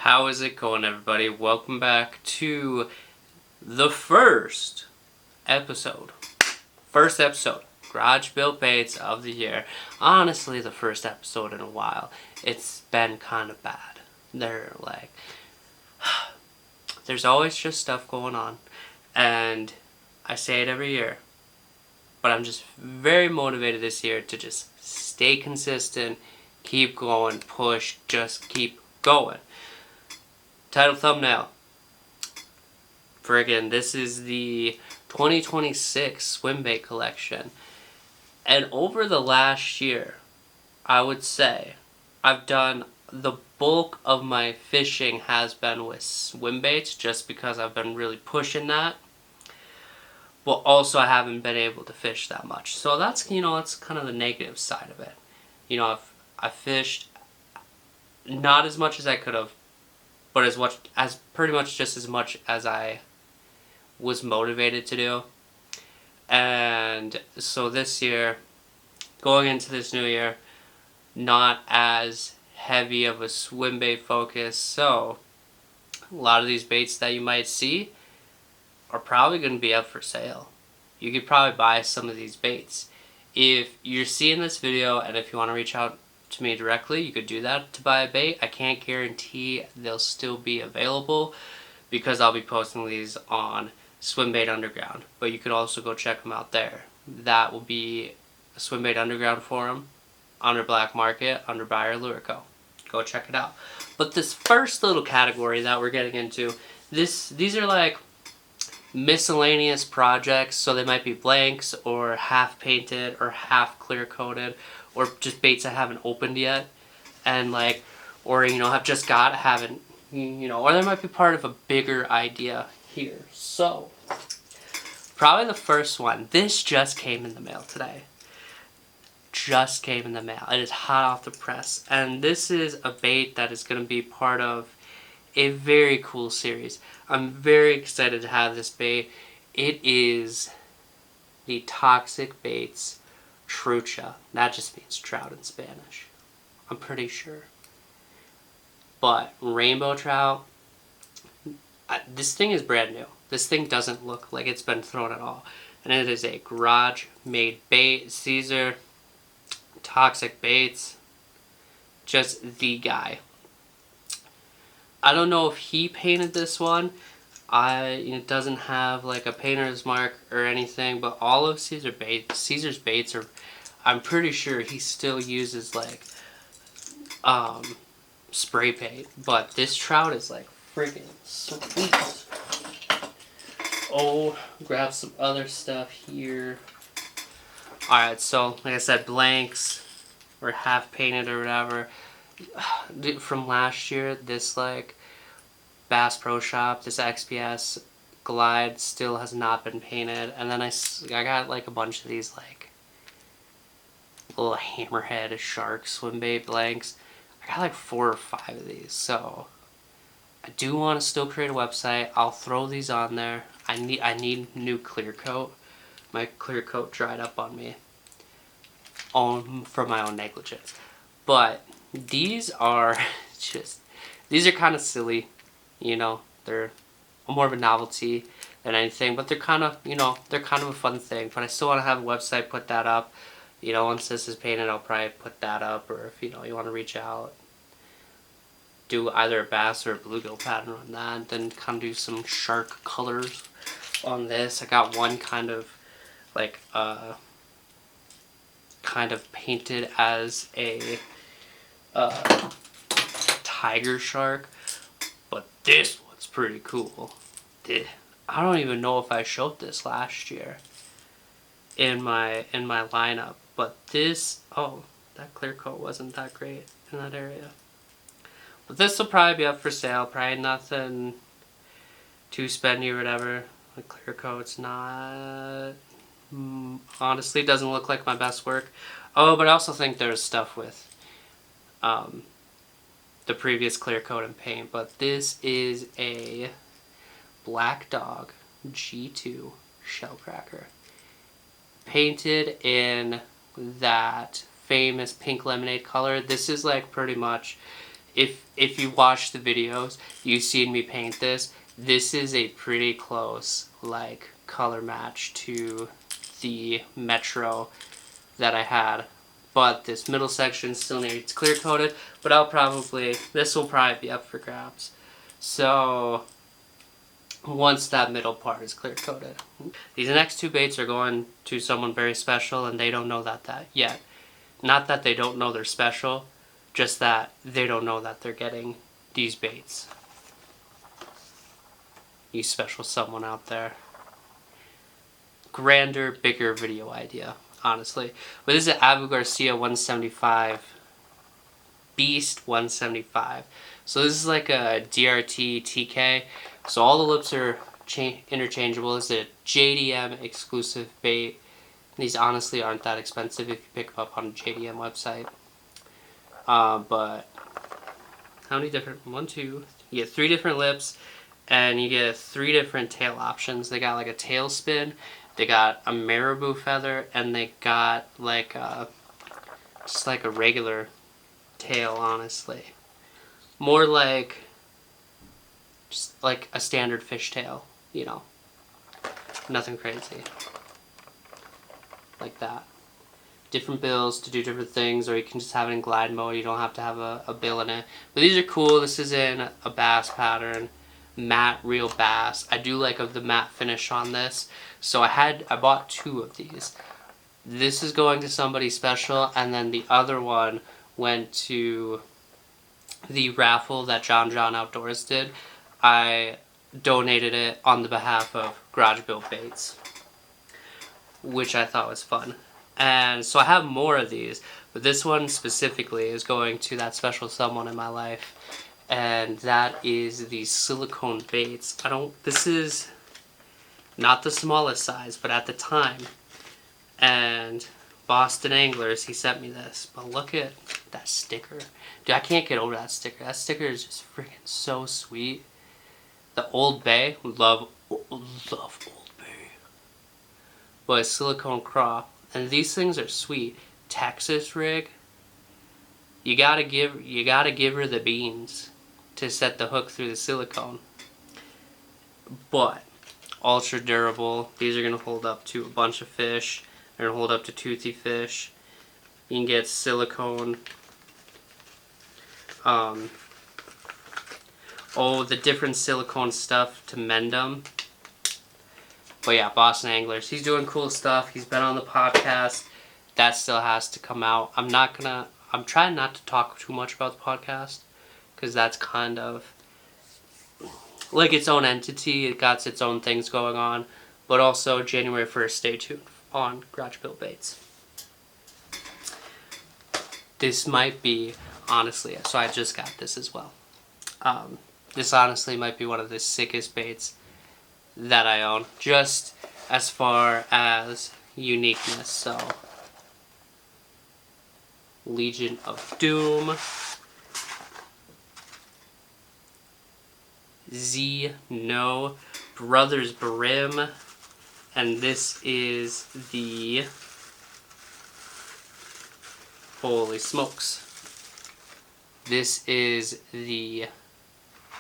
How is it going, everybody? Welcome back to the first episode, Garage Built Baits of the year. Honestly, the first episode in a while. It's been kind of bad. There's always just stuff going on, and I say it every year, but I'm just very motivated this year to just stay consistent, keep going, push, just keep going. Title thumbnail. Friggin', this is the 2026 Swimbait collection. And over the last year, I would say, I've done the bulk of my fishing has been with swimbaits just because I've been really pushing that. But also I haven't been able to fish that much. So that's, that's kind of the negative side of it. I've fished not as much as I could have, but as pretty much just as much as I was motivated to do. And so this year, going into this new year, not as heavy of a swim bait focus. So a lot of these baits that you might see are probably going to be up for sale. You could probably buy some of these baits. If you're seeing this video and if you want to reach out to me directly, you could do that to buy a bait. I can't guarantee they'll still be available because I'll be posting these on Swimbait Underground, but you could also go check them out there. That will be a Swimbait Underground forum under Black Market under Beyer Lurico. Go check it out. But this first little category that we're getting into, these are like miscellaneous projects, so they might be blanks or half painted or half clear coated, or just baits I haven't opened yet, and or have just got, haven't, or they might be part of a bigger idea here. So probably the first one, this just came in the mail today. Just came in the mail. It is hot off the press, and this is a bait that is going to be part of a very cool series. I'm very excited to have this bait. It is the Toxic Baits Trucha. That just means trout in Spanish, I'm pretty sure. But rainbow trout, this thing is brand new. This thing doesn't look like it's been thrown at all. And it is a garage made bait. Caesar, Toxic Baits, just the guy. I don't know if he painted this one. It doesn't have like a painter's mark or anything, but all of Caesar's baits are, I'm pretty sure he still uses spray paint. But this trout is like friggin' sweet. Oh, grab some other stuff here. Alright, so like I said, blanks or half painted or whatever. From last year, this Bass Pro Shop, this XPS Glide still has not been painted. And then I got a bunch of these little hammerhead shark swim bait blanks. I got 4 or 5 of these, so I do want to still create a website. I'll throw these on there. I need new clear coat. My clear coat dried up on me from my own negligence. But these are these are kind of silly, they're more of a novelty than anything, but they're kind of, they're kind of a fun thing. But I still want to have a website, put that up. Once this is painted, I'll probably put that up, or if, you want to reach out, do either a bass or a bluegill pattern on that, then kind of do some shark colors on this. I got one kind of painted as a tiger shark, but this one's pretty cool. I don't even know if I showed this last year in my lineup, but this, that clear coat wasn't that great in that area. But this will probably be up for sale. Probably nothing too spendy or whatever. The clear coat's not, honestly, doesn't look like my best work. Oh, but I also think there's stuff with the previous clear coat and paint. But this is a Black Dog G2 shellcracker, painted in that famous pink lemonade color. This is pretty much if you watch the videos, you've seen me paint this. This is a pretty close like color match to the Metro that I had. But this middle section still needs clear coated, but this will probably be up for grabs. So once that middle part is clear coated. These next two baits are going to someone very special, and they don't know that yet. Not that they don't know they're special, just that they don't know that they're getting these baits. You special someone out there. Grander, bigger video idea, honestly. But this is an Abu Garcia 175 Beast 175. So this is like a DRT TK. So all the lips are interchangeable. This is a JDM exclusive bait. These honestly aren't that expensive if you pick them up on a JDM website. But how many different? 1, 2. You get 3 different lips, and you get 3 different tail options. They got like a tail spin, they got a marabou feather, and they got like just like a regular tail, honestly. More like just like a standard fish tail, you know. Nothing crazy. Like that. Different bills to do different things, or you can just have it in glide mode. You don't have to have a bill in it. But these are cool. This is in a bass pattern. Matte real bass. I do like the matte finish on this. So I bought 2 of these. This is going to somebody special, and then the other one went to the raffle that John Outdoors did. I donated it on the behalf of Garage Built Baits, which I thought was fun. And so I have more of these, but this one specifically is going to that special someone in my life, and that is the silicone baits. This is not the smallest size, but at the time, and Boston Anglers, he sent me this, but look at that sticker. Dude, I can't get over that sticker. That sticker is just freaking so sweet. The Old Bay, love Old Bay. But it's silicone craw, and these things are sweet. Texas rig, you gotta give her the beans to set the hook through the silicone. But ultra durable. These are gonna hold up to a bunch of fish. They're gonna hold up to toothy fish. You can get silicone. The different silicone stuff to mend them. But yeah, Boston Anglers. He's doing cool stuff. He's been on the podcast. That still has to come out. I'm trying not to talk too much about the podcast, because that's kind of like its own entity. It got its own things going on. But also, January 1st, stay tuned on Garage Built Baits. This might be, honestly, so I just got this as well. This honestly might be one of the sickest baits that I own, just as far as uniqueness. So, Legion of Doom, No, Brothers Brim, and this is the, holy smokes, this is the,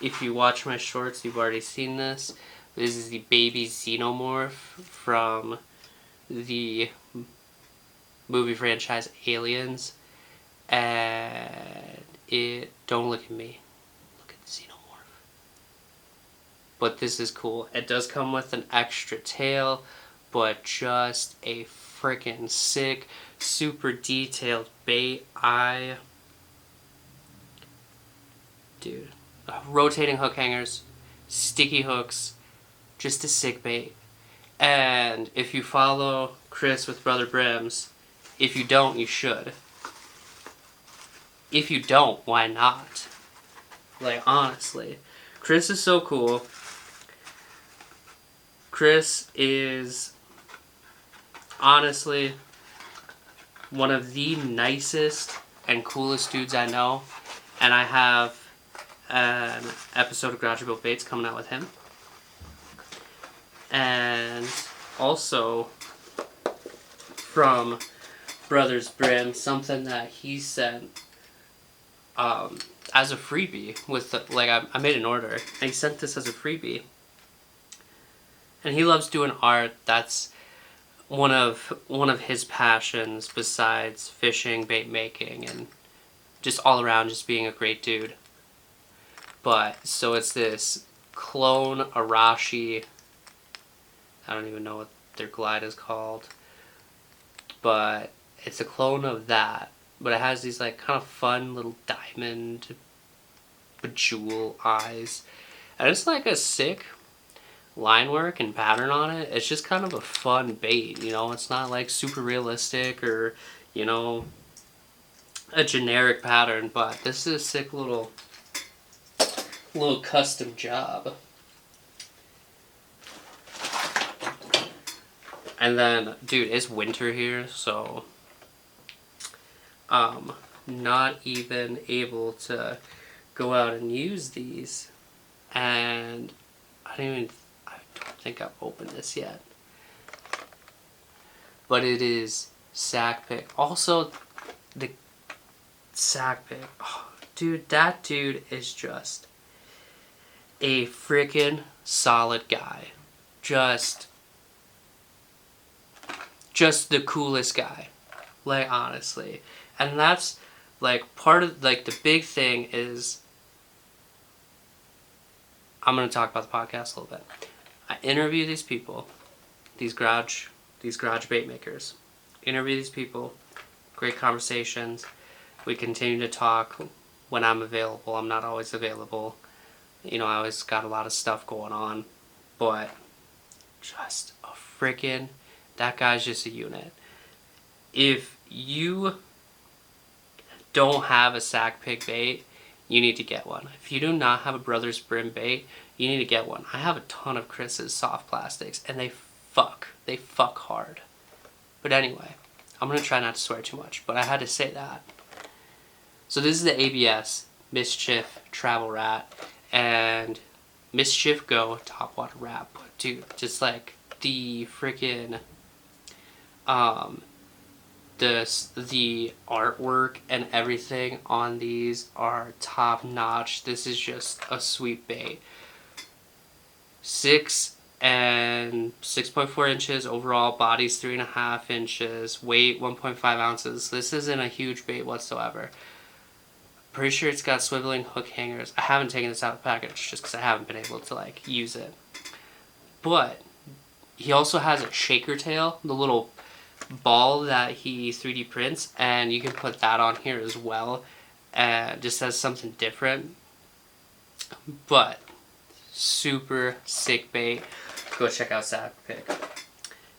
if you watch my shorts, you've already seen this. This is the baby xenomorph from the movie franchise Aliens. And don't look at me. Look at the xenomorph. But this is cool. It does come with an extra tail, but just a freaking sick, super detailed bait. Dude. Rotating hook hangers, sticky hooks, just a sick bait. And if you follow Chris with Brother Brims, if you don't, you should. If you don't, why not? Like, honestly. Chris is so cool. Chris is honestly one of the nicest and coolest dudes I know. And I have an episode of Garage Built Baits coming out with him. And also from Brothers Brim, something that he sent as a freebie with like I made an order and he sent this as a freebie. And he loves doing art. That's one of his passions besides fishing, bait making, and just all around just being a great dude. But so it's this clone Arashi. I don't even know what their glide is called, but it's a clone of that. But it has these like kind of fun little diamond bejewel eyes, and it's like a sick line work and pattern on it. It's just kind of a fun bait, you know. It's not like super realistic or, you know, a generic pattern, but this is a sick little custom job. And then, dude, it's winter here, so not even able to go out and use these. And I don't think I've opened this yet. But it is sack pick. Also, the sack pick. Oh, dude, that dude is just a freaking solid guy. Just the coolest guy. Like, honestly. And that's, like, part of, like, the big thing is, I'm going to talk about the podcast a little bit. I interview these people, these garage bait makers. Interview these people, great conversations. We continue to talk when I'm available. I'm not always available. You know, I always got a lot of stuff going on. But just a freaking, that guy's just a unit. If you don't have a sack pig bait, you need to get one. If you do not have a Brothers Brim bait, you need to get one. I have a ton of Chris's soft plastics, and they fuck hard. But anyway, I'm going to try not to swear too much, but I had to say that. So this is the ABS Mischief Travel Rat and Mischief Go Topwater Rat. But dude, just like the freaking the artwork and everything on these are top notch. This is just a sweet bait. 6 and 6.4 inches overall, body's 3.5 inches, weight 1.5 ounces. This isn't a huge bait whatsoever. Pretty sure it's got swiveling hook hangers. I haven't taken this out of the package just because I haven't been able to like use it. But he also has a shaker tail, the little ball that he 3D prints, and you can put that on here as well, and just as something different. But super sick bait. Go check out Sack Pick.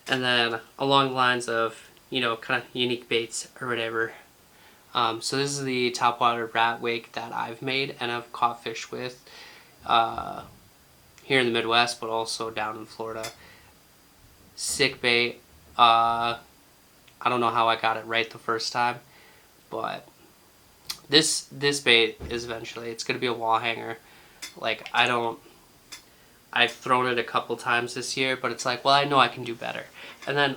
And then along the lines of, you know, kind of unique baits or whatever. So this is the topwater rat wake that I've made and I've caught fish with here in the Midwest, but also down in Florida. Sick bait. I don't know how I got it right the first time, but this bait is eventually, it's going to be a wall hanger. Like, I've thrown it a couple times this year, but it's like, well, I know I can do better. And then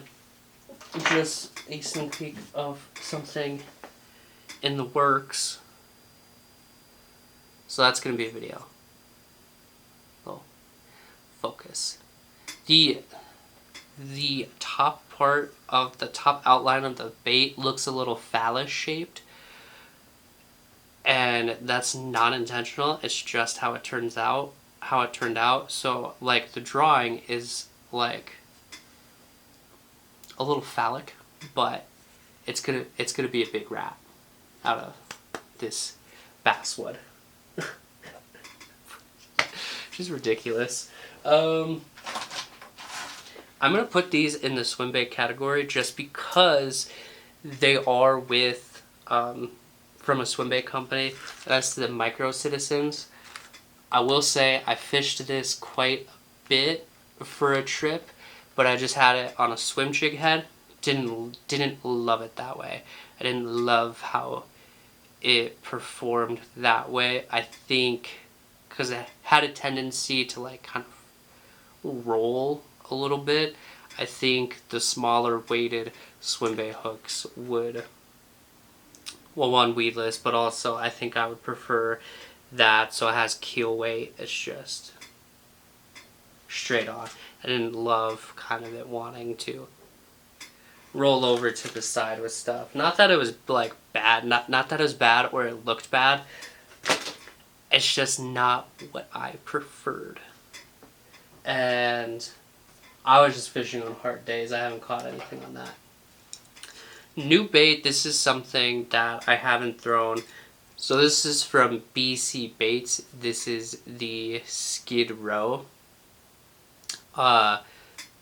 just a sneak peek of something in the works. So that's going to be a video. Oh, focus. The top part of the top outline of the bait looks a little phallus shaped. And that's not intentional. It's just how it turns out. How it turned out. So like the drawing is like a little phallic, but it's gonna be a big rat out of this basswood. Just ridiculous. I'm gonna put these in the swim bait category just because they are with from a swim bait company. That's the Micro Citizens. I will say I fished this quite a bit for a trip, but I just had it on a swim jig head. Didn't love it that way. I didn't love how it performed that way. I think because it had a tendency to like kind of roll a little bit. I think the smaller weighted swim bait hooks would well, one weedless, but also I think I would prefer that so it has keel weight. It's just straight on. I didn't love kind of it wanting to roll over to the side with stuff. Not that it was like bad, not that it was bad or it looked bad. It's just not what I preferred. And I was just fishing on hard days. I haven't caught anything on that. New bait, this is something that I haven't thrown. So this is from BC Baits. This is the Skid Row.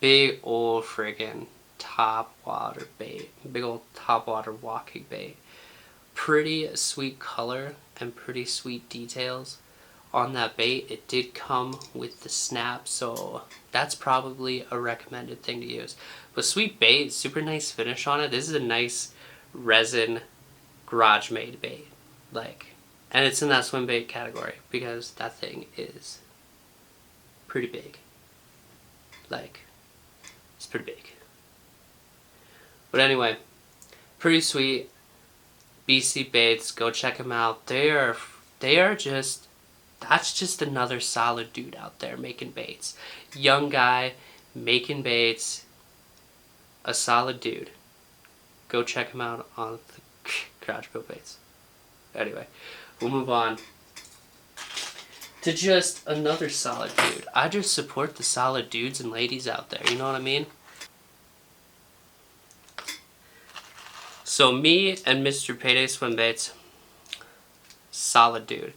Big old friggin' top water bait. Big old top water walking bait. Pretty sweet color and pretty sweet details on that bait. It did come with the snap, so that's probably a recommended thing to use. But sweet bait, super nice finish on it. This is a nice resin garage made bait. Like, and it's in that swim bait category because that thing is pretty big. Like, it's pretty big. But anyway, pretty sweet. BC Baits, go check them out. They are just, that's just another solid dude out there making baits. Young guy making baits, a solid dude. Go check him out on the Garage Built Baits. Anyway, we'll move on to just another solid dude. I just support the solid dudes and ladies out there, you know what I mean? So me and Mr. Payday Swim Baits, solid dude.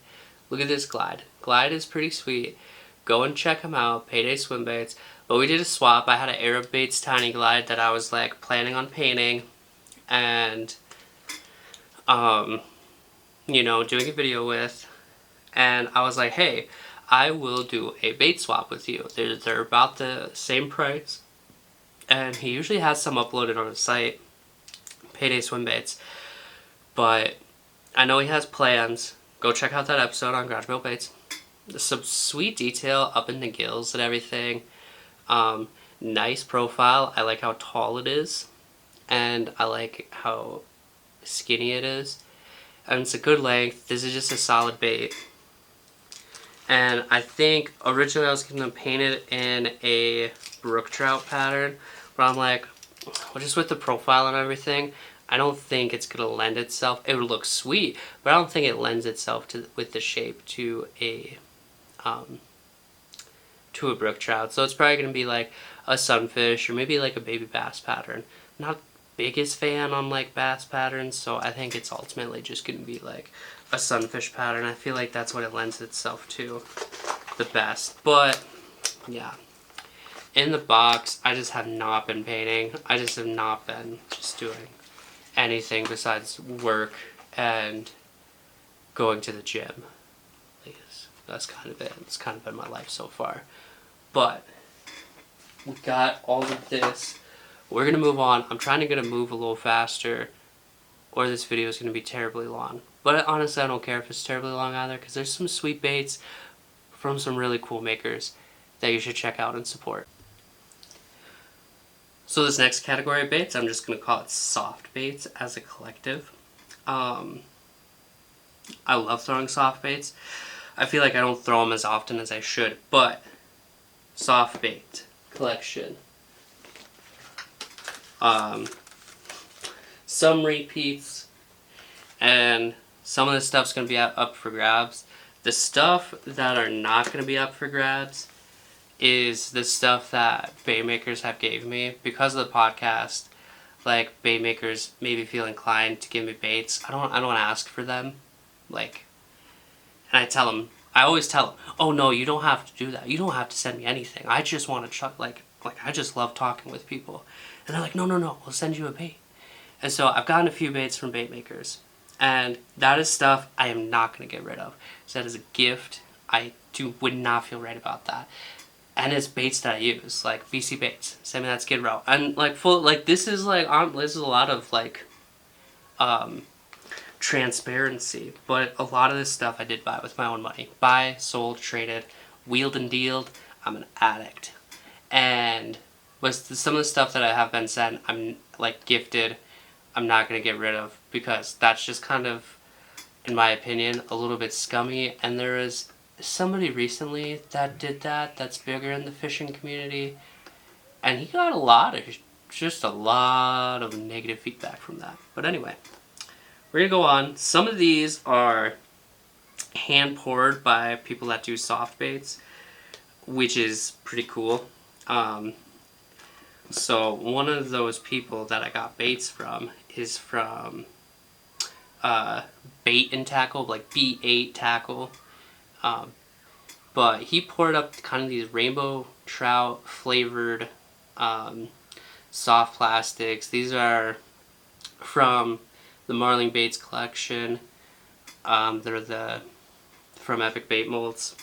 Look at this glide. Glide is pretty sweet. Go and check him out, Payday Swim Baits. But we did a swap. I had an Arab Baits Tiny Glide that I was like planning on painting and you know, doing a video with. And I was like, hey, I will do a bait swap with you. They're about the same price. And he usually has some uploaded on his site, Payday Swim Baits. But I know he has plans. Go check out that episode on Garage Built Baits. There's some sweet detail up in the gills and everything. Nice profile. I like how tall it is. And I like how skinny it is. And it's a good length. This is just a solid bait. And I think originally I was going to paint it in a brook trout pattern. But I'm like, well, just with the profile and everything, I don't think it's going to lend itself. It would look sweet, but I don't think it lends itself to with the shape to a brook trout. So it's probably going to be like a sunfish or maybe like a baby bass pattern. Not biggest fan on like bass patterns, so I think it's ultimately just going to be like a sunfish pattern. I feel like that's what it lends itself to the best. But yeah, in the box, I just have not been painting. I just have not been just doing anything besides work and going to the gym. That's kind of it. It's kind of been my life so far. But we got all of this. We're going to move on. I'm trying to get a move a little faster or this video is going to be terribly long. But honestly, I don't care if it's terribly long either because there's some sweet baits from some really cool makers that you should check out and support. So this next category of baits, I'm just going to call it soft baits as a collective. I love throwing soft baits. I feel like I don't throw them as often as I should, but soft bait collection. Some repeats, and some of this stuff's going to be up for grabs. The stuff that are not going to be up for grabs is the stuff that bait makers have gave me. Because of the podcast, like, bait makers maybe feel inclined to give me baits. I don't ask for them, like, and I always tell them, oh no, you don't have to do that. You don't have to send me anything. I just want to like I just love talking with people. And they're like, no, we'll send you a bait. And so I've gotten a few baits from bait makers. And that is stuff I am not going to get rid of. So that is a gift. I would not feel right about that. And it's baits that I use, like BC Baits. Send me that Skid Row. And like this is a lot of like transparency, but a lot of this stuff I did buy with my own money. Buy, sold, traded, wheeled and dealed. I'm an addict. And with some of the stuff that I have been sent, I'm like gifted, I'm not going to get rid of because that's just kind of, in my opinion, a little bit scummy. And there is somebody recently that did that, that's bigger in the fishing community, and he got just a lot of negative feedback from that. But anyway, we're gonna go on. Some of these are hand poured by people that do soft baits, which is pretty cool. So one of those people that I got baits from is from Bait and Tackle, like B8 Tackle. But he poured up kind of these rainbow trout flavored soft plastics. These are from the Marling Baits collection. They're from Epic Bait Molds.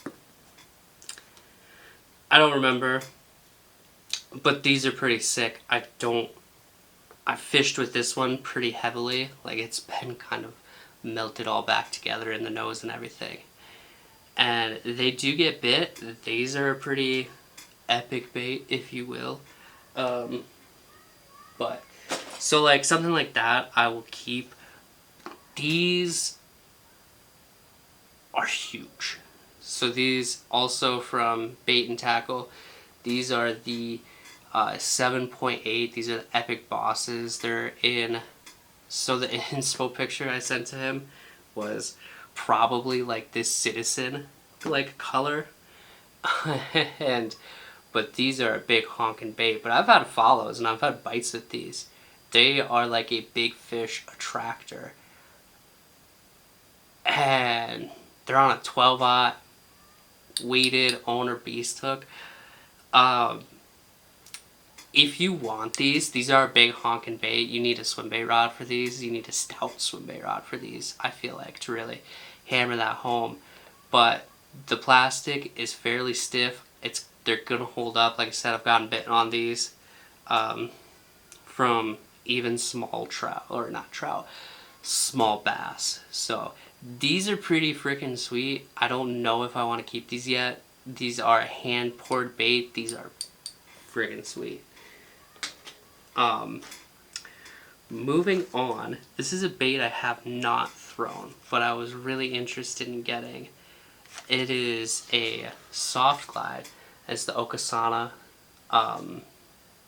I don't remember, but these are pretty sick. I fished with this one pretty heavily. Like, it's been kind of melted all back together in the nose and everything. And they do get bit. These are a pretty epic bait, if you will. But, so like something like that, I will keep. These are huge. So these also from Bait and Tackle. These are the 7.8. These are the Epic Bosses. They're in. So the inspo picture I sent to him was probably like this Citizen like color. But these are a big honking bait. But I've had follows and I've had bites with these. They are like a big fish attractor. And they're on a 12-aught weighted owner beast hook. If you want these are a big honking bait. You need a swim bait rod for these. You need a stout swim bait rod for these, I feel like, to really hammer that home. But the plastic is fairly stiff. They're gonna hold up. Like I said, I've gotten bitten on these from even small trout, or not trout, small bass. So these are pretty freaking sweet. I don't know if I want to keep these yet. These are hand poured bait. These are friggin' sweet. Moving on, this is a bait I have not thrown, but I was really interested in getting. It is a soft glide. It's the Okasana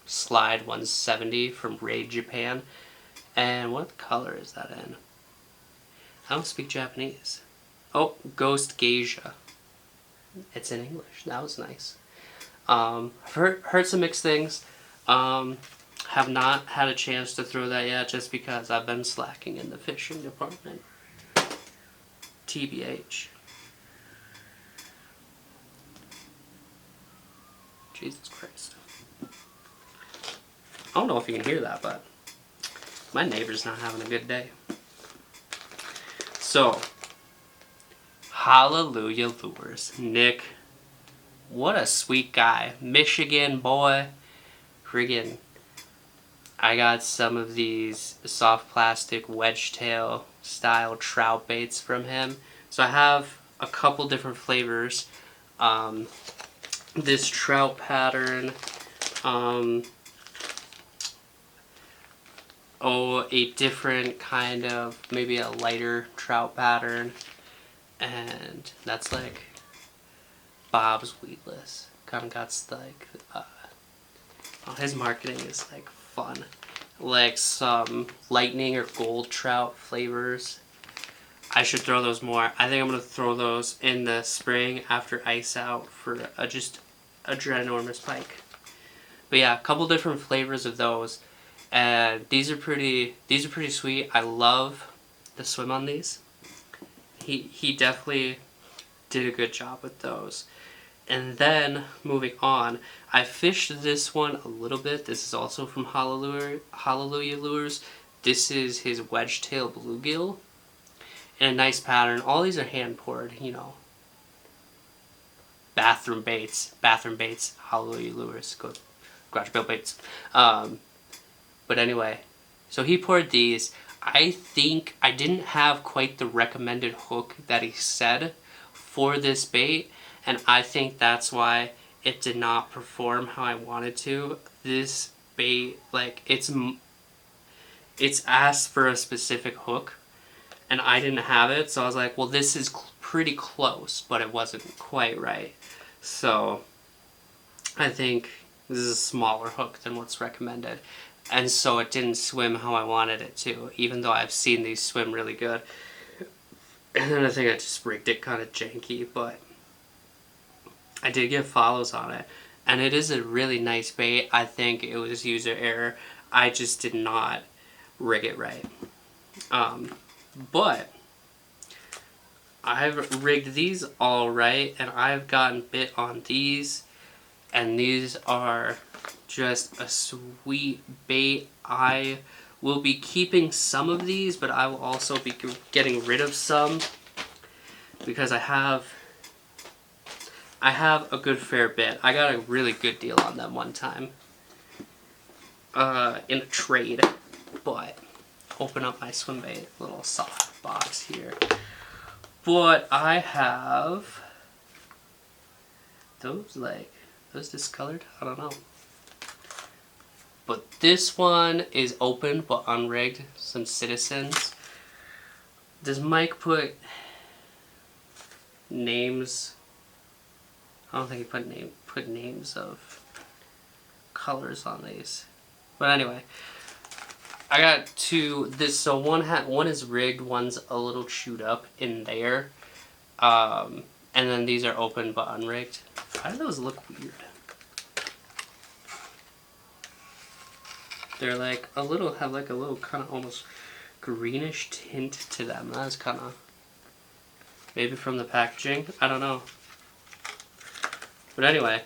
Slide 170 from Raid Japan. And what color is that in? I don't speak Japanese. Oh, Ghost Geisha. It's in English. That was nice. I've heard some mixed things. Have not had a chance to throw that yet, just because I've been slacking in the fishing department. TBH. Jesus Christ. I don't know if you can hear that, but my neighbor's not having a good day. So, Hallelujah Lures. Nick, what a sweet guy. Michigan boy. Friggin'. I got some of these soft plastic wedge tail style trout baits from him. So I have a couple different flavors. This trout pattern. A different kind of, maybe a lighter trout pattern. And that's like Bob's Weedless. Kind of got like, his marketing is like fun. Like some lightning or gold trout flavors. I should throw those more. I think I'm going to throw those in the spring after ice out for just a ginormous pike. But yeah, a couple different flavors of those. And these are pretty sweet. I love the swim on these. He definitely did a good job with those. And then, moving on, I fished this one a little bit. This is also from Hallelujah Lures. This is his wedge tail bluegill. And a nice pattern. All these are hand poured, you know. Bathroom baits, Hallelujah Lures. Go Garage Built Baits. But anyway, so he poured these. I think I didn't have quite the recommended hook that he said for this bait, and I think that's why it did not perform how I wanted to. This bait, like, it's asked for a specific hook, and I didn't have it, so I was like, well, this is pretty close, but it wasn't quite right. So I think this is a smaller hook than what's recommended, and so it didn't swim how I wanted it to, even though I've seen these swim really good. And then I think I just rigged it kind of janky, but I did get follows on it, and it is a really nice bait. I think it was user error. I just did not rig it right. But I've rigged these all right, and I've gotten bit on these, and these are just a sweet bait. I will be keeping some of these, but I will also be getting rid of some because I have a good fair bit. I got a really good deal on them one time in a trade, but open up my Swimbait little soft box here. But I have those discolored? I don't know. But this one is open but unrigged. Some Citizens. Does Mike put names? I don't think he put names of colors on these. But anyway, I got two. So one is rigged, one's a little chewed up in there, and then these are open but unrigged. How do those look weird? They're like have like a little kind of almost greenish tint to them. That's kind of maybe from the packaging. I don't know. But anyway,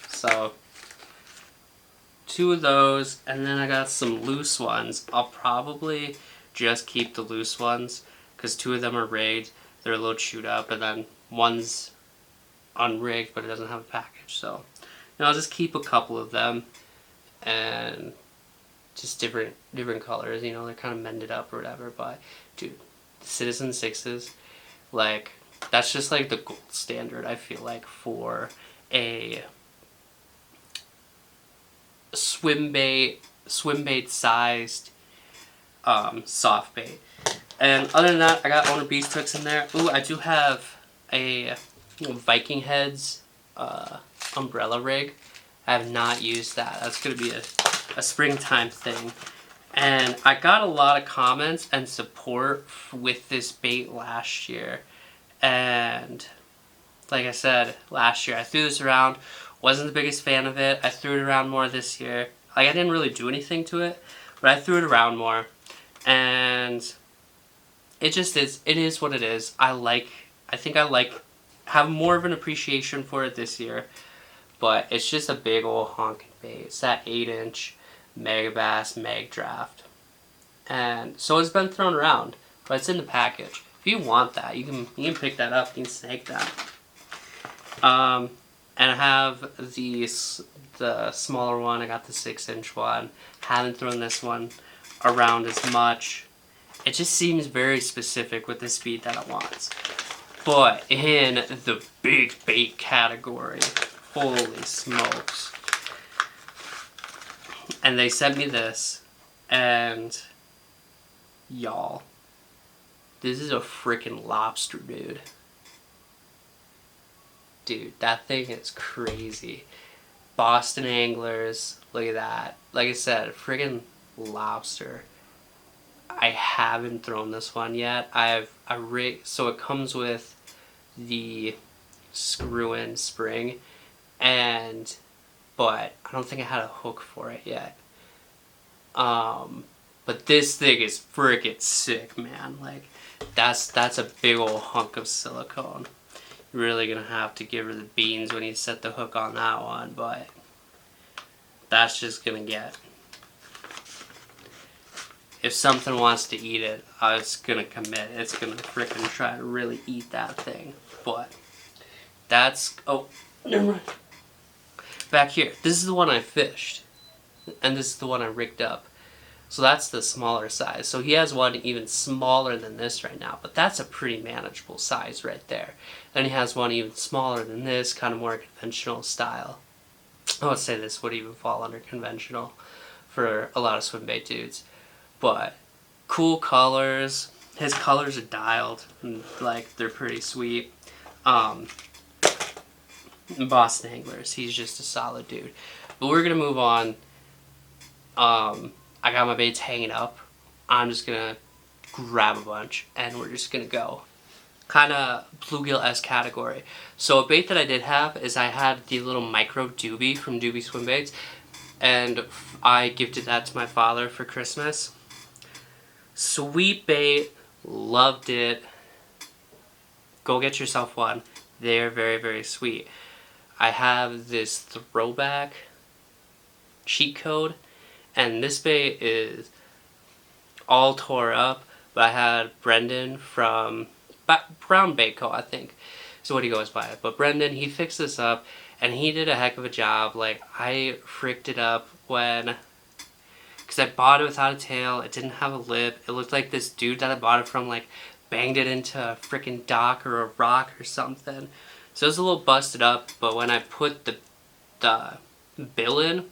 so two of those, and then I got some loose ones. I'll probably just keep the loose ones because two of them are rigged. They're a little chewed up, and then one's unrigged, but it doesn't have a package. So, I'll just keep a couple of them, and just different colors. They're kind of mended up or whatever. But dude, the Citizen 6s, like that's just like the gold standard. I feel like for a Swimbait sized soft bait. And other than that, I got owner beast hooks in there. Ooh, I do have a Viking Heads umbrella rig. I have not used that. That's gonna be a springtime thing. And I got a lot of comments and support with this bait last year. And like I said, last year I threw this around. Wasn't the biggest fan of it. I threw it around more this year. Like, I didn't really do anything to it, but I threw it around more. And it just is. It is what it is. I think I have more of an appreciation for it this year. But it's just a big old honking bait. It's that 8-inch Megabass Mag Draft. And so it's been thrown around, but it's in the package. If you want that, you can pick that up. You can snag that. And I have the smaller one. I got the 6-inch one. Haven't thrown this one around as much. It just seems very specific with the speed that it wants. But in the big bait category, holy smokes. And they sent me this, and y'all, this is a freaking lobster, dude. Dude, that thing is crazy. Boston Anglers, look at that. Like I said, friggin' lobster. I haven't thrown this one yet. So it comes with the screw-in spring, but I don't think I had a hook for it yet. But this thing is friggin' sick, man. Like, that's a big old hunk of silicone. You're really gonna have to give her the beans when you set the hook on that one, but that's just gonna get. If something wants to eat it, it's gonna commit. It's gonna frickin' try to really eat that thing. But that's, oh, never mind. Back here, this is the one I fished, and this is the one I rigged up. So that's the smaller size. So he has one even smaller than this right now, but that's a pretty manageable size right there. Then he has one even smaller than this, kind of more conventional style. I would say this would even fall under conventional for a lot of swim bait dudes. But cool colors. His colors are dialed, and, like, they're pretty sweet. Boston Anglers, he's just a solid dude. But we're gonna move on. I got my baits hanging up. I'm just gonna grab a bunch and we're just gonna go. Kind of bluegill-esque category. So a bait that I did have is I had the little micro doobie from Doobie Swim Baits, and I gifted that to my father for Christmas. Sweet bait, loved it. Go get yourself one. They're very, very sweet. I have this throwback cheat code, and this bait is all tore up, but I had Brendan from Brown Bait Co., I think is what he goes by. But Brendan, he fixed this up, and he did a heck of a job. Like, I fricked it up because I bought it without a tail. It didn't have a lip. It looked like this dude that I bought it from, like, banged it into a freaking dock or a rock or something. So it was a little busted up, but when I put the bill in,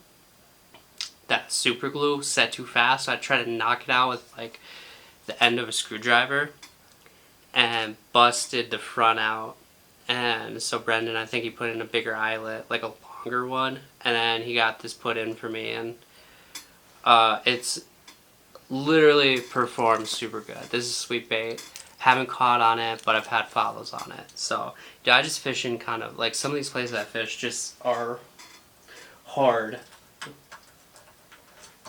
that super glue set too fast, so I tried to knock it out with, like, the end of a screwdriver and busted the front out. And so Brendan, I think he put in a bigger eyelet, like a longer one, and then he got this put in for me, and it's literally performed super good. This is sweet bait. Haven't caught on it, but I've had follows on it. So yeah, I just fish in kind of like some of these places I fish just are hard,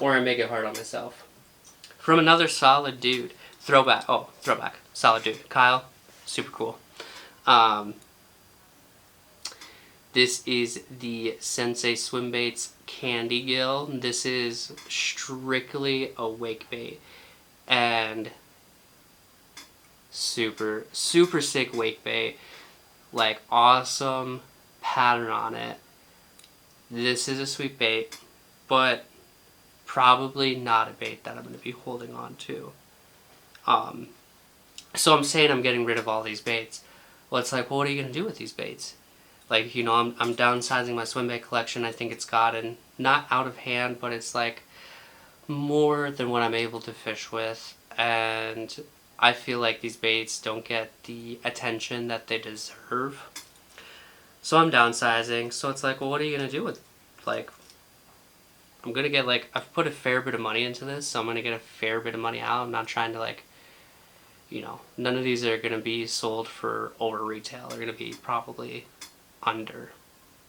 or I make it hard on myself. From another solid dude, throwback, solid dude, Kyle, super cool. This is the Sensei Swim Baits Candy Gill. This is strictly a wake bait, and super, super sick wake bait. Like, awesome pattern on it. This is a sweet bait, but probably not a bait that I'm going to be holding on to. So I'm saying I'm getting rid of all these baits. Well, it's like, well, what are you going to do with these baits? Like, you know, I'm downsizing my swim bait collection. I think it's gotten not out of hand, but it's like more than what I'm able to fish with. And I feel like these baits don't get the attention that they deserve. So I'm downsizing. So it's like, well, what are you going to do with, like, I'm going to get, like, I've put a fair bit of money into this, so I'm going to get a fair bit of money out. I'm not trying to, like, you know, none of these are going to be sold for over retail. They're going to be probably under.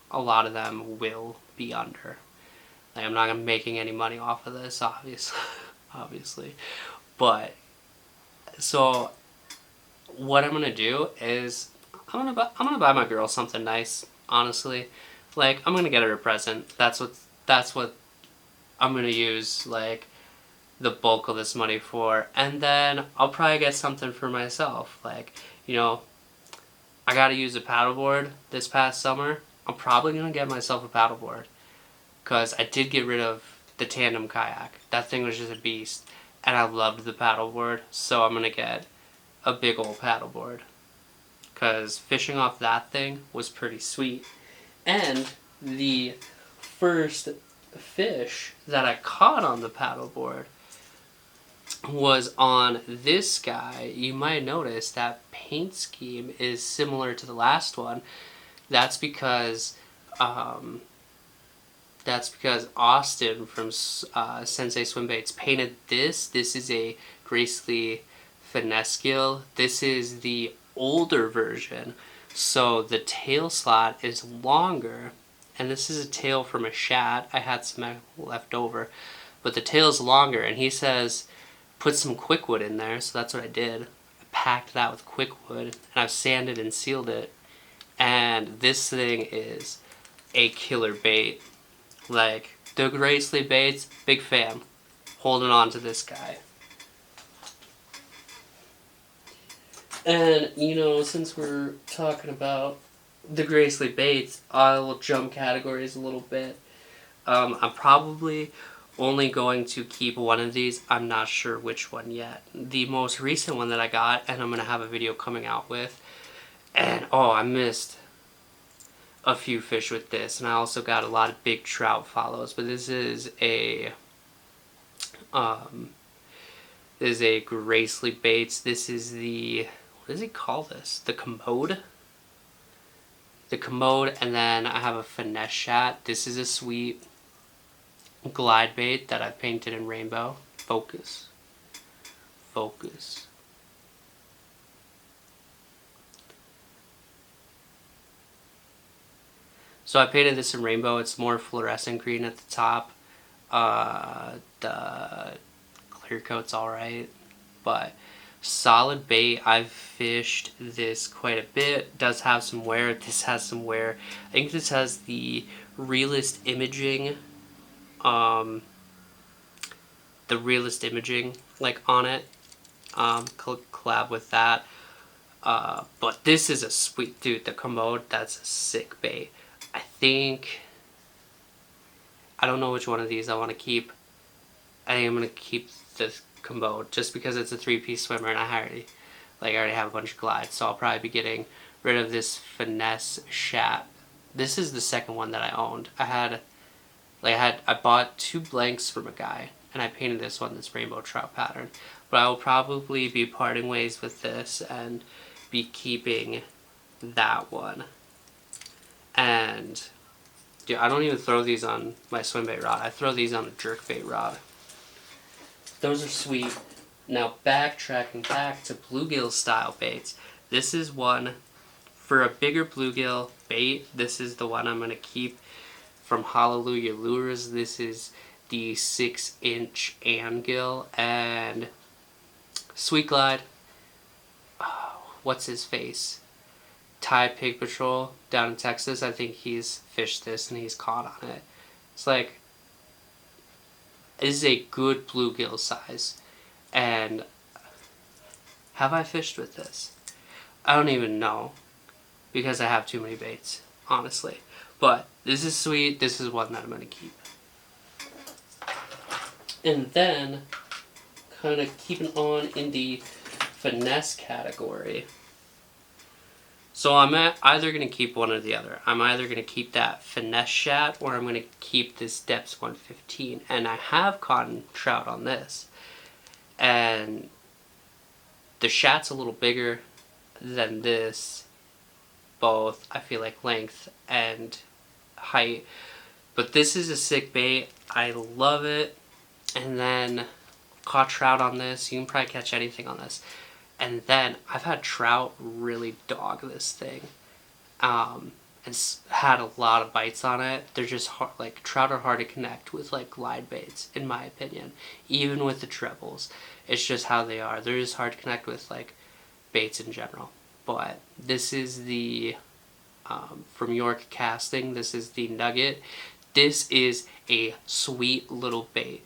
A lot of them will be under. Like, I'm not making any money off of this, obviously. But, so, what I'm going to do is, I'm gonna buy my girl something nice, honestly. Like, I'm going to get her a present. That's what I'm going to use, like, the bulk of this money for. And then I'll probably get something for myself. Like, you know, I got to use a paddleboard this past summer. I'm probably going to get myself a paddleboard, because I did get rid of the tandem kayak. That thing was just a beast, and I loved the paddleboard, so I'm going to get a big old paddleboard, because fishing off that thing was pretty sweet. And the first fish that I caught on the paddleboard was on this guy. You might notice that paint scheme is similar to the last one. That's because Austin from Sensei Swim Baits painted this. This is a Gracely finesse gill. This is the older version, so the tail slot is longer, and this is a tail from a shad. I had some left over, but the tail's longer, and he says put some quickwood in there, so that's what I did. I packed that with quickwood, and I've sanded and sealed it, and this thing is a killer bait. Like, the Gracely baits, big fan. Holding on to this guy. And, you know, since we're talking about the Gracely baits, I'll jump categories a little bit. I'm probably only going to keep one of these. I'm not sure which one yet. The most recent one that I got, and I'm going to have a video coming out with, and oh, I missed a few fish with this, and I also got a lot of big trout follows, but this is a This is a Gracely Baits. This is the, what does he call this? The Commode? The Commode, and then I have a Finesse Shot. This is a sweet glide bait that I painted in rainbow. Focus. Focus. So I painted this in rainbow. It's more fluorescent green at the top. The clear coat's alright, but solid bait. I've fished this quite a bit. Does have some wear. This has some wear. I think this has the realist imaging, the realist imaging like on it. Collab with that. But this is a sweet, dude. The Commode, that's a sick bait. I think, I don't know which one of these I want to keep. I think I'm going to keep this Commode just because it's a 3-piece swimmer and I already have a bunch of glides, so I'll probably be getting rid of this Finesse Shot. This is the second one that I owned. I bought 2 blanks from a guy and I painted this one, this rainbow trout pattern. But I will probably be parting ways with this and be keeping that one. And dude, I don't even throw these on my Swimbait rod. I throw these on a jerkbait rod. Those are sweet. Now backtracking back to bluegill style baits. This is one for a bigger bluegill bait. This is the one I'm going to keep from Hallelujah Lures. This is the 6-inch angill and Sweet Glide. Oh, what's his face? Tide Pig Patrol down in Texas. I think he's fished this and he's caught on it. It's like, this is a good bluegill size. And have I fished with this? I don't even know because I have too many baits, honestly. But this is sweet. This is one that I'm going to keep. And then, kind of keeping on in the finesse category. So I'm either going to keep one or the other. I'm either going to keep that Finesse Shot or I'm going to keep this Depths 115. And I have caught trout on this. And the Shot's a little bigger than this. Both, I feel like, length and height. But this is a sick bait. I love it. And then caught trout on this. You can probably catch anything on this. And then I've had trout really dog this thing. And had a lot of bites on it. They're just hard, like, trout are hard to connect with, like, glide baits, in my opinion. Even with the trebles. It's just how they are. They're just hard to connect with, like, baits in general. But this is the, from York Casting, this is the Nugget. This is a sweet little bait.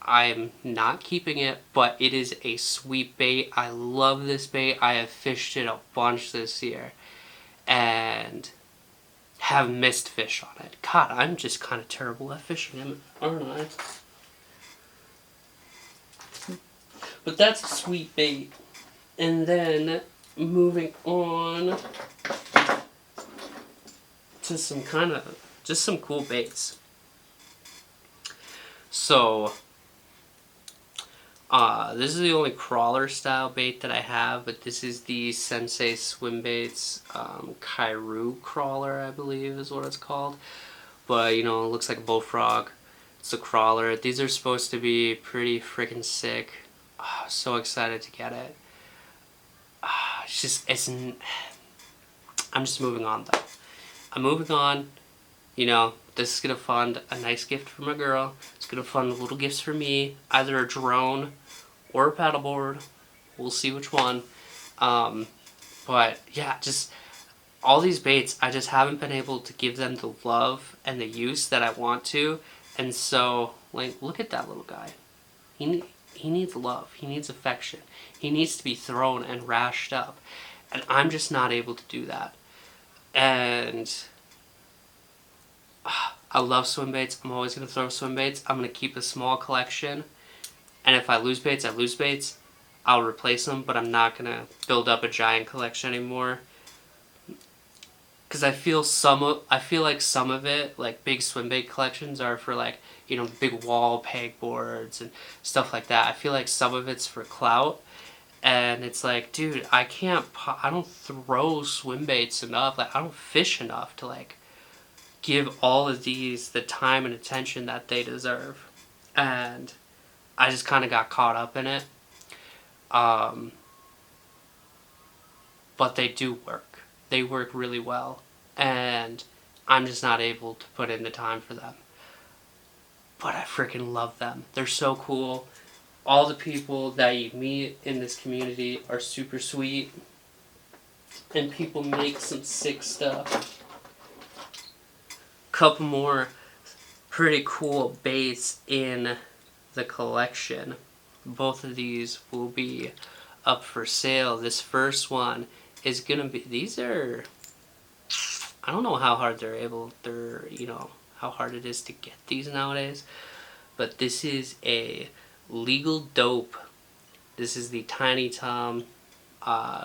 I'm not keeping it, but it is a sweet bait. I love this bait. I have fished it a bunch this year and have missed fish on it. God, I'm just kind of terrible at fishing him, aren't I? But that's a sweet bait. And then moving on to some kind of, just some cool baits. So, this is the only crawler style bait that I have, but this is the Sensei Swimbait's Kairu crawler, I believe is what it's called. But, you know, it looks like a bullfrog. It's a crawler. These are supposed to be pretty freaking sick. Oh, so excited to get it. I'm just moving on though. I'm moving on. You know, this is going to fund a nice gift for my girl. It's going to fund little gifts for me. Either a drone or a paddleboard. We'll see which one. But yeah, just all these baits, I just haven't been able to give them the love and the use that I want to. And so, like, look at that little guy. He needs love. He needs affection. He needs to be thrown and rashed up. And I'm just not able to do that. And I love swim baits. I'm always going to throw swim baits. I'm going to keep a small collection. And if I lose baits, I lose baits. I'll replace them, but I'm not going to build up a giant collection anymore. because I feel like some of it, like big swim bait collections, are for like, you know, big wall pegboards and stuff like that. I feel like some of it's for clout, and it's like, dude, I don't throw swim baits enough. Like, I don't fish enough to like give all of these the time and attention that they deserve, and I just kind of got caught up in it. But they do work. They work really well, and I'm just not able to put in the time for them. But I freaking love them. They're so cool. All the people that you meet in this community are super sweet, and people make some sick stuff. Couple more pretty cool baits in the collection. Both of these will be up for sale. This first one is gonna be, these are, I don't know how hard you know, how hard it is to get these nowadays, but this is a Legal Dope. This is the Tiny Tom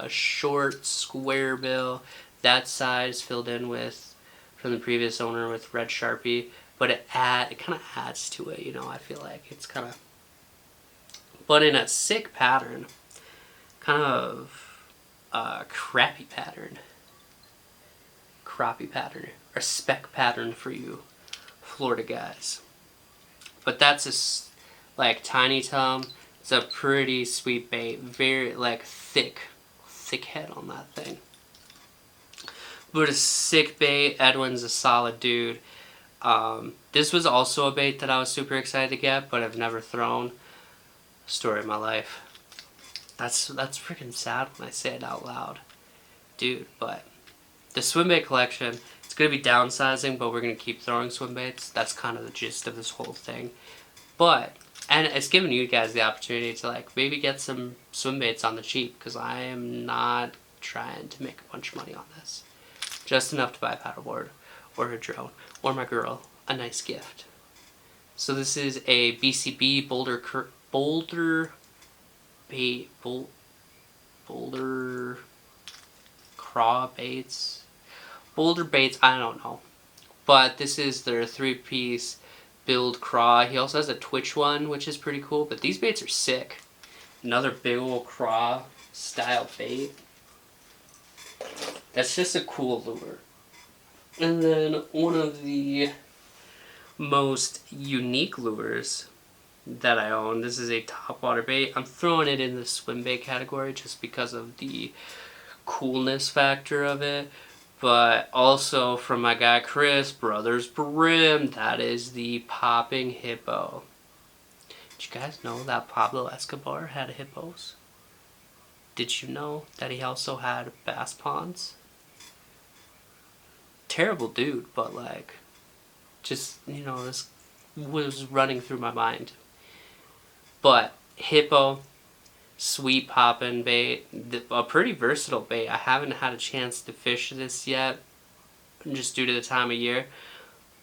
short square bill. That size filled in with, from the previous owner, with red Sharpie, but it kind of adds to it, you know. I feel like it's kind of, but in a sick pattern, kind of crappy pattern, or spec pattern for you Florida guys. But that's a like Tiny Tom. It's a pretty sweet bait, very like thick head on that thing. But a sick bait. Edwin's a solid dude. This was also a bait that I was super excited to get, but I've never thrown. Story of my life. That's freaking sad when I say it out loud, dude. But the swim bait collection, it's gonna be downsizing, but we're gonna keep throwing swim baits. That's kind of the gist of this whole thing. But, and it's giving you guys the opportunity to like maybe get some swim baits on the cheap, because I am not trying to make a bunch of money on this. Just enough to buy a paddleboard or a drone or my girl a nice gift. So this is a BCB Boulder craw baits. Boulder baits, I don't know. But this is their 3-piece build craw. He also has a Twitch one, which is pretty cool, but these baits are sick. Another big old craw style bait. That's just a cool lure. And then one of the most unique lures that I own, this is a topwater bait. I'm throwing it in the swim bait category just because of the coolness factor of it. But also from my guy Chris, Brothers Brim, that is the popping hippo. Did you guys know that Pablo Escobar had hippos? Did you know that he also had bass ponds? Terrible dude, but like, just, you know, this was running through my mind. But hippo, sweet poppin' bait, a pretty versatile bait. I haven't had a chance to fish this yet, just due to the time of year.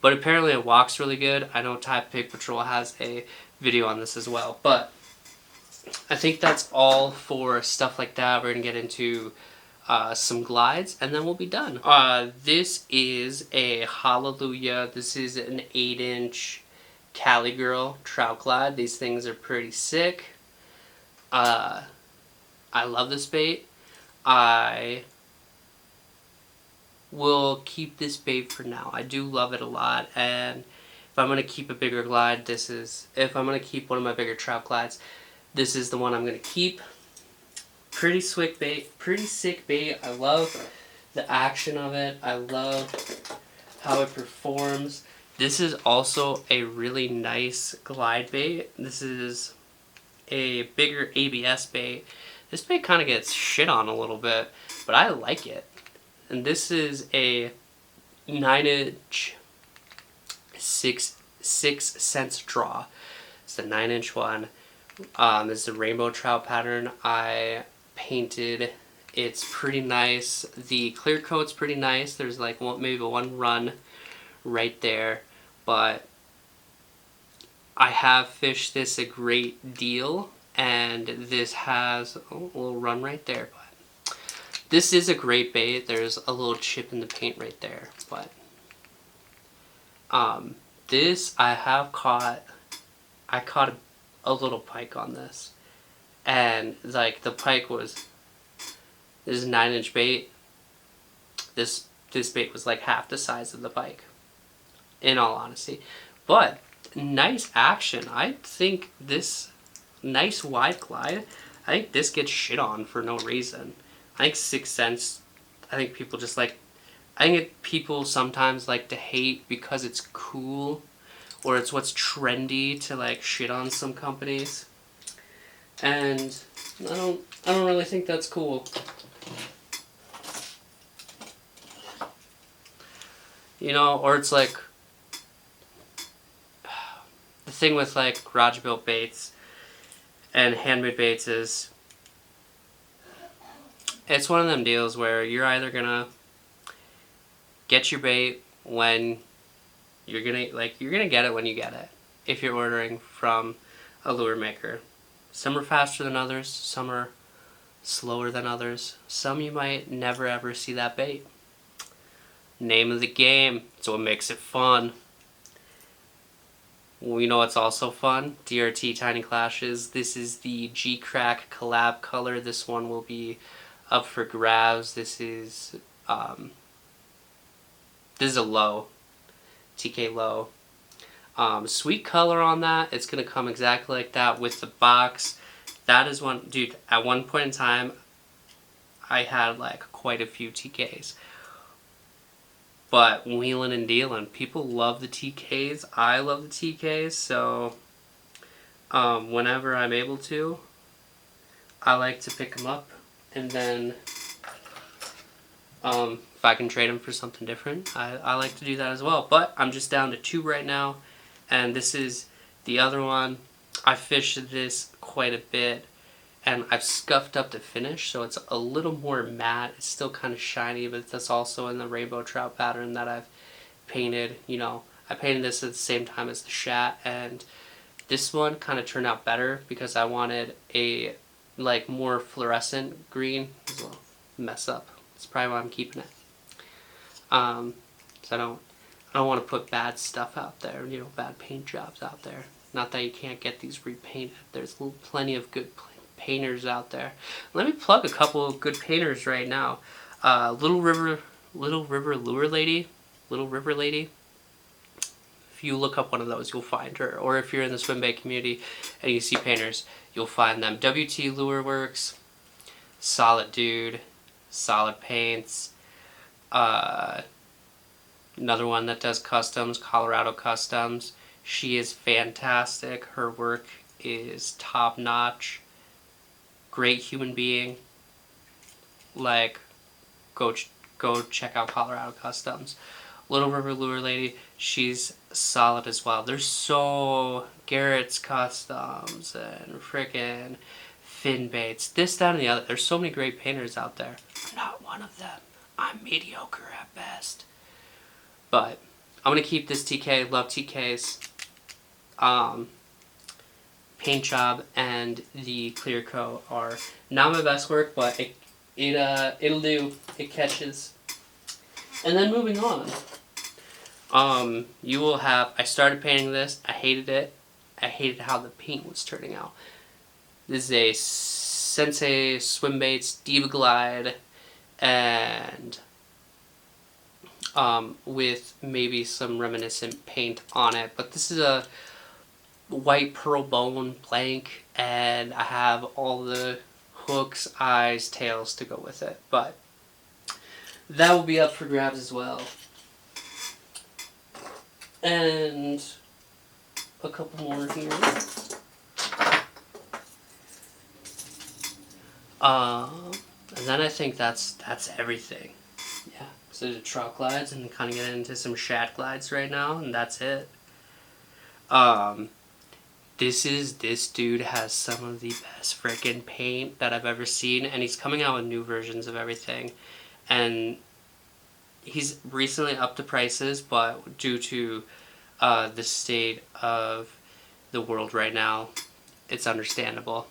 But apparently it walks really good. I know Tide Pig Patrol has a video on this as well. But I think that's all for stuff like that. We're going to get into some glides, and then we'll be done. This is a Hallelujah. This is an 8-inch Cali Girl trout glide. These things are pretty sick. I love this bait. I will keep this bait for now. I do love it a lot, and if I'm going to keep a bigger glide, if I'm going to keep one of my bigger trout glides, this is the one I'm going to keep. Pretty sick bait. I love the action of it. I love how it performs. This is also a really nice glide bait. This is a bigger ABS bait. This bait kind of gets shit on a little bit, but I like it. And this is a 9-inch 6 cents draw. It's the 9-inch one. This is a rainbow trout pattern I painted. It's pretty nice. The clear coat's pretty nice. There's like maybe one run right there, but I have fished this a great deal, and this has a little run right there. But This is a great bait. There's a little chip in the paint right there, but this I caught a little pike on this, and like the pike was, this is a 9-inch bait. This bait was like half the size of the pike, in all honesty, but nice action. I think this nice wide glide. I think this gets shit on for no reason. I think 6 cents. I think people just like. I think people sometimes like to hate because it's cool, or it's what's trendy to like shit on some companies, and I don't really think that's cool. You know, or it's like the thing with like garage built baits and handmade baits is it's one of them deals where you're either gonna get your bait when you're gonna get it when you get it if you're ordering from a lure maker. Some are faster than others, some are slower than others, some you might never ever see that bait. Name of the game, it's what makes it fun. We know it's also fun, DRT Tiny Clashes. This is the G-Crack collab color. This one will be up for grabs. This is a low, TK low. Sweet color on that. It's gonna come exactly like that with the box. That is one, dude, at one point in time, I had like quite a few TKs. But wheeling and dealing, people love the TKs. I love the TKs, so whenever I'm able to, I like to pick them up, and then if I can trade them for something different, I like to do that as well. But I'm just down to 2 right now, and this is the other one. I fished this quite a bit, and I've scuffed up the finish, so it's a little more matte. It's still kind of shiny, but that's also in the rainbow trout pattern that I've painted. You know, I painted this at the same time as the Shat, and this one kind of turned out better because I wanted a like more fluorescent green. It's a little mess up. That's probably why I'm keeping it. So I don't want to put bad stuff out there. You know, bad paint jobs out there. Not that you can't get these repainted. There's plenty of good painters out there. Let me plug a couple of good painters right now. Little River Lure Lady. If you look up one of those, you'll find her. Or if you're in the Swimbait community and you see painters, you'll find them. WT Lure Works. Solid dude. Solid paints. Another one that does customs, Colorado Customs. She is fantastic. Her work is top notch. Great human being. Like, go check out Colorado Customs. Little River Lure Lady, she's solid as well. There's Garrett's Customs and frickin' Finbaits, this, that, and the other. There's so many great painters out there. I'm not one of them. I'm mediocre at best. But I'm gonna keep this TK. Love TKs. Paint job and the clear coat are not my best work, but it'll do. It catches. And then moving on, you will have. I started painting this. I hated it. I hated how the paint was turning out. This is a Sensei Swimbaits Diva Glide, and with maybe some reminiscent paint on it. But this is a white pearl bone blank, and I have all the hooks, eyes, tails to go with it. But that will be up for grabs as well. And a couple more here. And then I think that's everything. Yeah. So the trout glides and kind of get into some Shat glides right now, and that's it. This dude has some of the best freaking paint that I've ever seen, and he's coming out with new versions of everything. And he's recently upped the prices, but due to the state of the world right now, it's understandable.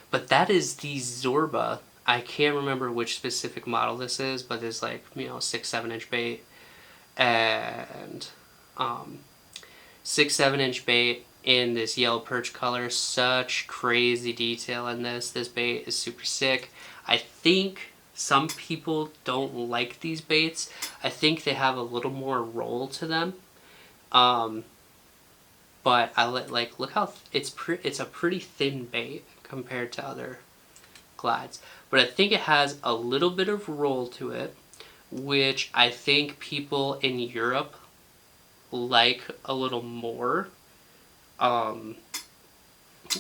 But that is the Zorba I can't remember which specific model this is, but it's like, 6-7 inch bait, and 6-7 inch bait in this yellow perch color. Such crazy detail in this. This bait is super sick. I think some people don't like these baits. I think they have a little more roll to them. But look how it's a pretty thin bait compared to other glides. But I think it has a little bit of roll to it, which I think people in Europe like a little more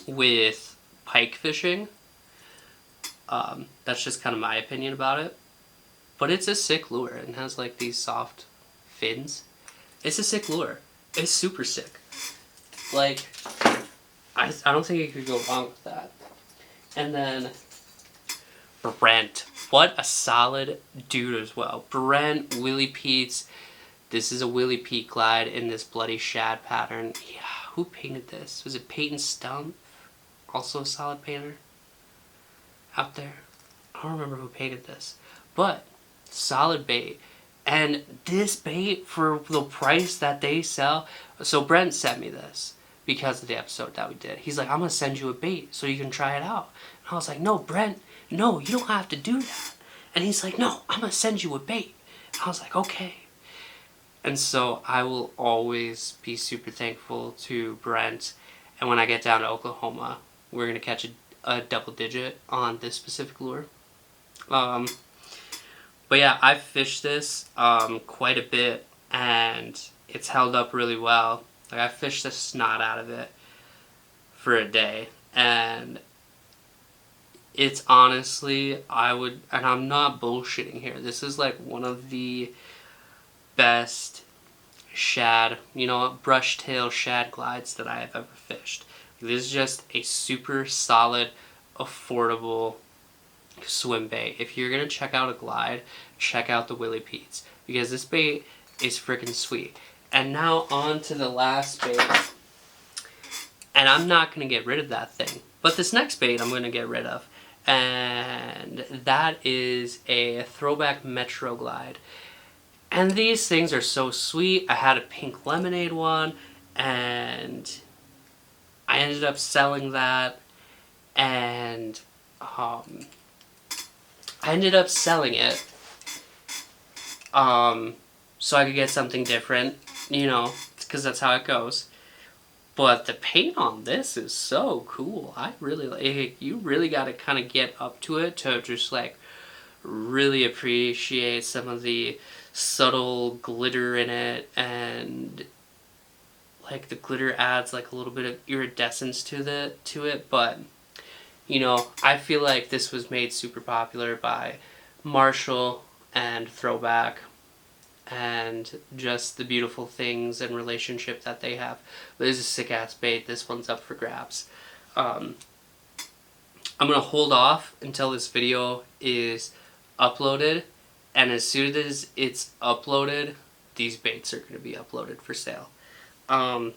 with pike fishing. That's just kind of my opinion about it. But it's a sick lure and has like these soft fins. It's a sick lure. It's super sick. Like, I don't think you could go wrong with that. And then Brent. What a solid dude as well. Brent, Willie Pete's. This is a Willie Pete glide in this bloody shad pattern. Yeah, who painted this? Was it Peyton Stump? Also a solid painter out there. I don't remember who painted this. But, solid bait. And this bait, for the price that they sell... So Brent sent me this because of the episode that we did. He's like, I'm going to send you a bait so you can try it out. And I was like, no, Brent, no, you don't have to do that. And he's like, no, I'm going to send you a bait. And I was like, okay. And so I will always be super thankful to Brent. And when I get down to Oklahoma, we're going to catch a double digit on this specific lure. But yeah, I've fished this quite a bit, and it's held up really well. Like, I fished the snot out of it for a day, and it's honestly, and I'm not bullshitting here, this is like one of the best shad, brush tail shad glides that I have ever fished. This is just a super solid, affordable swim bait. If you're gonna check out a glide, check out the Willie Pete's, because this bait is freaking sweet. And now on to the last bait, and I'm not gonna get rid of that thing, but this next bait I'm gonna get rid of, and that is a throwback Metro glide. And these things are so sweet. I had a pink lemonade one, and I ended up selling that, and I ended up selling it so I could get something different, because that's how it goes. But the paint on this is so cool. I really like it. You really got to kind of get up to it to just like really appreciate some of the subtle glitter in it, and like the glitter adds like a little bit of iridescence to it, but I feel like this was made super popular by Marshall and Throwback, and just the beautiful things and relationship that they have. But this is a sick ass bait. This one's up for grabs. I'm gonna hold off until this video is uploaded, and as soon as it's uploaded, these baits are gonna be uploaded for sale. I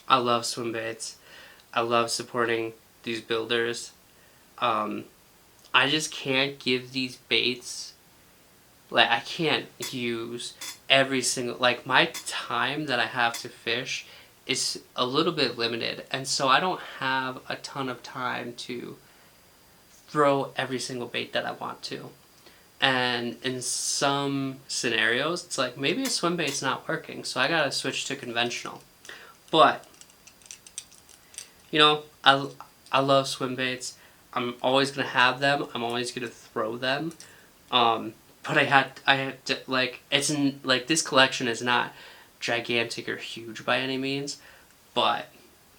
love swim baits. I love supporting these builders. I just can't give these baits, like, I can't use every single, like, my time that I have to fish is a little bit limited, and so I don't have a ton of time to throw every single bait that I want to. And in some scenarios, it's like, maybe a swim bait's not working, so I gotta switch to conventional. But, I love swim baits. I'm always gonna have them. I'm always gonna throw them. But I had to, like, this collection is not gigantic or huge by any means, but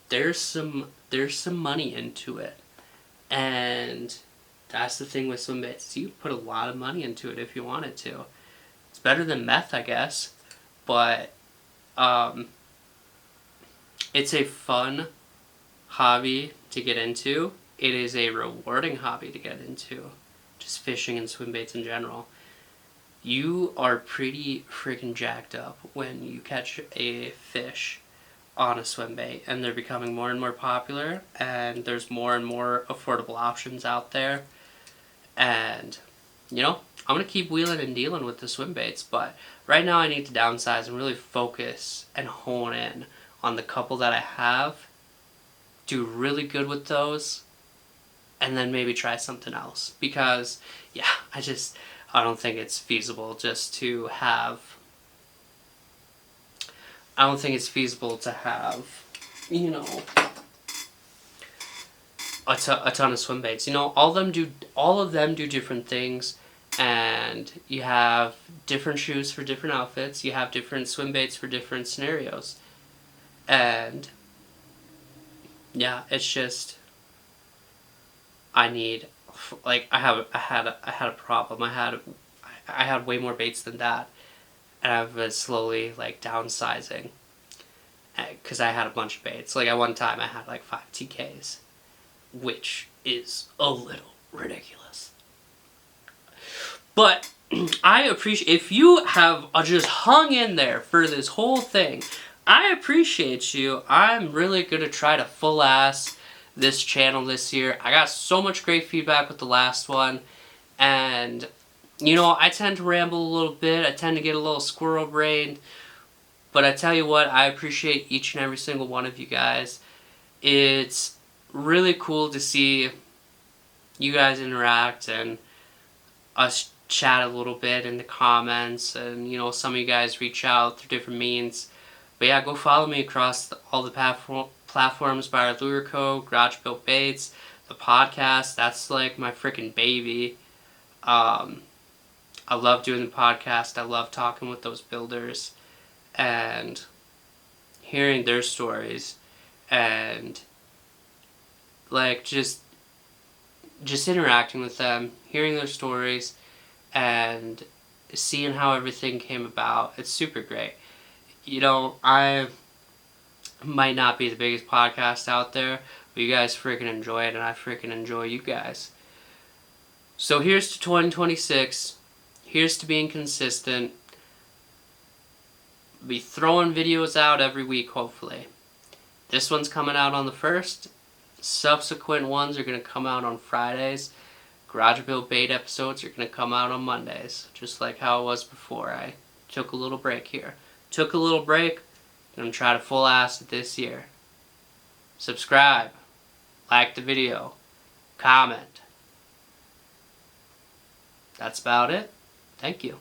there's some money into it. And that's the thing with swim baits. You put a lot of money into it if you wanted to. It's better than meth, I guess. But it's a fun hobby to get into. It is a rewarding hobby to get into. Just fishing and swim baits in general. You are pretty freaking jacked up when you catch a fish on a swim bait, and they're becoming more and more popular, and there's more and more affordable options out there. And, you know, I'm going to keep wheeling and dealing with the swim baits, but right now I need to downsize and really focus and hone in on the couple that I have, do really good with those, and then maybe try something else. Because, yeah, I don't think it's feasible just to have, you know, a ton of swim baits. You know, all of them do different things, and you have different shoes for different outfits. You have different swim baits for different scenarios, and yeah, it's just I need, like, I had a problem. I had way more baits than that, and I've been slowly like downsizing because I had a bunch of baits. Like at one time I had like 5 TKs, which is a little ridiculous. But I appreciate, if you have just hung in there for this whole thing, I appreciate you. I'm really going to try to full ass this channel this year. I got so much great feedback with the last one, and you know, I tend to ramble a little bit. I tend to get a little squirrel brained, but I tell you what, I appreciate each and every single one of you guys. It's really cool to see you guys interact and us chat a little bit in the comments, and you know, some of you guys reach out through different means. But yeah, go follow me across all the platforms, Beyer Lure Co., Garage Built Baits, the podcast. That's like my freaking baby. I love doing the podcast. I love talking with those builders and hearing their stories, and like just interacting with them, hearing their stories, and seeing how everything came about. It's super great. You know, I might not be the biggest podcast out there, but you guys freaking enjoy it, and I freaking enjoy you guys. So here's to 2026. Here's to being consistent. Be throwing videos out every week, hopefully. This one's coming out on the 1st. Subsequent ones are going to come out on Fridays. Garage Built Bait episodes are going to come out on Mondays, just like how it was before. I took a little break here. Took a little break, and I'm trying to full ass it this year. Subscribe. Like the video. Comment. That's about it. Thank you.